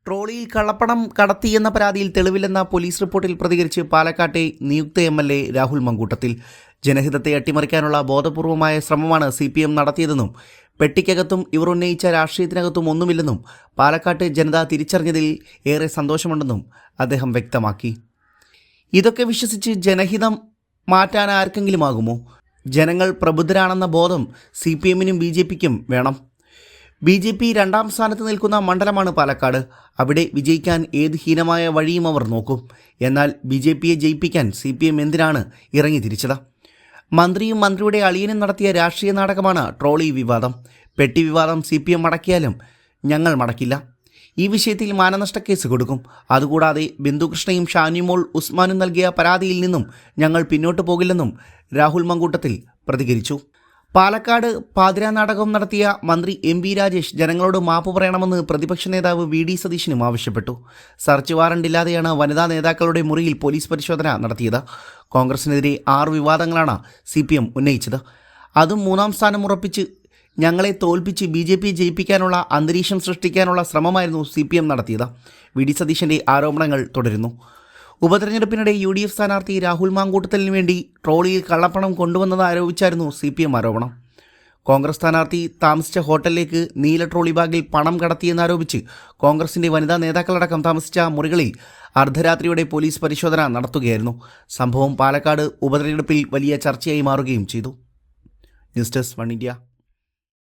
ട്രോളിയിൽ കള്ളപ്പണം കടത്തിയെന്ന പരാതിയിൽ തെളിവില്ലെന്ന പോലീസ് റിപ്പോർട്ടിൽ പ്രതികരിച്ച് പാലക്കാട്ടെ നിയുക്ത എം.എൽ.എ. രാഹുൽ മങ്കൂട്ടത്തിൽ ജനഹിതത്തെ അട്ടിമറിക്കാനുള്ള ബോധപൂർവമായ ശ്രമമാണ് CPM നടത്തിയതെന്നും പെട്ടിക്കകത്തും ഇവർ ഉന്നയിച്ച രാഷ്ട്രീയത്തിനകത്തും ഒന്നുമില്ലെന്നും പാലക്കാട്ട് ജനത തിരിച്ചറിഞ്ഞതിൽ ഏറെ സന്തോഷമുണ്ടെന്നും അദ്ദേഹം വ്യക്തമാക്കി. ഇതൊക്കെ വിശ്വസിച്ച് ജനഹിതം മാറ്റാൻ ആർക്കെങ്കിലും ആകുമോ? ജനങ്ങൾ പ്രബുദ്ധരാണെന്ന ബോധം CPM-നും BJP-ക്കും വേണം. BJP രണ്ടാം സ്ഥാനത്ത് നിൽക്കുന്ന മണ്ഡലമാണ് പാലക്കാട്. അവിടെ വിജയിക്കാൻ ഏത് ഹീനമായ വഴിയും അവർ നോക്കും. എന്നാൽ BJP-യെ ജയിപ്പിക്കാൻ CPM എന്തിനാണ് ഇറങ്ങി തിരിച്ചത്? മന്ത്രിയും മന്ത്രിയുടെ അളിയനും നടത്തിയ രാഷ്ട്രീയ നാടകമാണ് ട്രോളി വിവാദം. പെട്ടി വിവാദം CPM മടക്കിയാലും ഞങ്ങൾ മടക്കില്ല. ഈ വിഷയത്തിൽ മാനനഷ്ടക്കേസ് കൊടുക്കും. അതുകൂടാതെ ബിന്ദുകൃഷ്ണയും ഷാനിമോൾ ഉസ്മാനും നൽകിയ പരാതിയിൽ നിന്നും ഞങ്ങൾ പിന്നോട്ട് പോകില്ലെന്നും രാഹുൽ മങ്കൂട്ടത്തിൽ പ്രതികരിച്ചു. പാലക്കാട് പാതിരാ നാടകം നടത്തിയ മന്ത്രി MB രാജേഷ് ജനങ്ങളോട് മാപ്പ് പറയണമെന്ന് പ്രതിപക്ഷ നേതാവ് VD സതീശനും ആവശ്യപ്പെട്ടു. സെർച്ച് വാറണ്ടില്ലാതെയാണ് വനിതാ നേതാക്കളുടെ മുറിയിൽ പോലീസ് പരിശോധന നടത്തിയത്. കോൺഗ്രസിനെതിരെ 6 വിവാദങ്ങളാണ് CPM ഉന്നയിച്ചത്. അതും 3-ാം സ്ഥാനം ഉറപ്പിച്ച് ഞങ്ങളെ തോൽപ്പിച്ച് BJP ജയിപ്പിക്കാനുള്ള അന്തരീക്ഷം സൃഷ്ടിക്കാനുള്ള ശ്രമമായിരുന്നു CPM നടത്തിയത്. VD സതീശൻ്റെ ആരോപണങ്ങൾ തുടരുന്നു. ഉപതെരഞ്ഞെടുപ്പിനിടെ UDF സ്ഥാനാർത്ഥി രാഹുൽ മാങ്കൂട്ടത്തലിന് വേണ്ടി ട്രോളിയിൽ കള്ളപ്പണം കൊണ്ടുവന്നത് ആരോപിച്ചായിരുന്നു CPM ആരോപണം. കോൺഗ്രസ് സ്ഥാനാർത്ഥി താമസിച്ച ഹോട്ടലിലേക്ക് നീല ട്രോളി ബാഗിൽ പണം കടത്തിയെന്നാരോപിച്ച് കോൺഗ്രസിൻ്റെ വനിതാ നേതാക്കളടക്കം താമസിച്ച മുറികളിൽ അർദ്ധരാത്രിയോടെ പോലീസ് പരിശോധന നടത്തുകയായിരുന്നു. സംഭവം പാലക്കാട് ഉപതെരഞ്ഞെടുപ്പിൽ വലിയ ചർച്ചയായി മാറുകയും ചെയ്തു. News desk 1 India.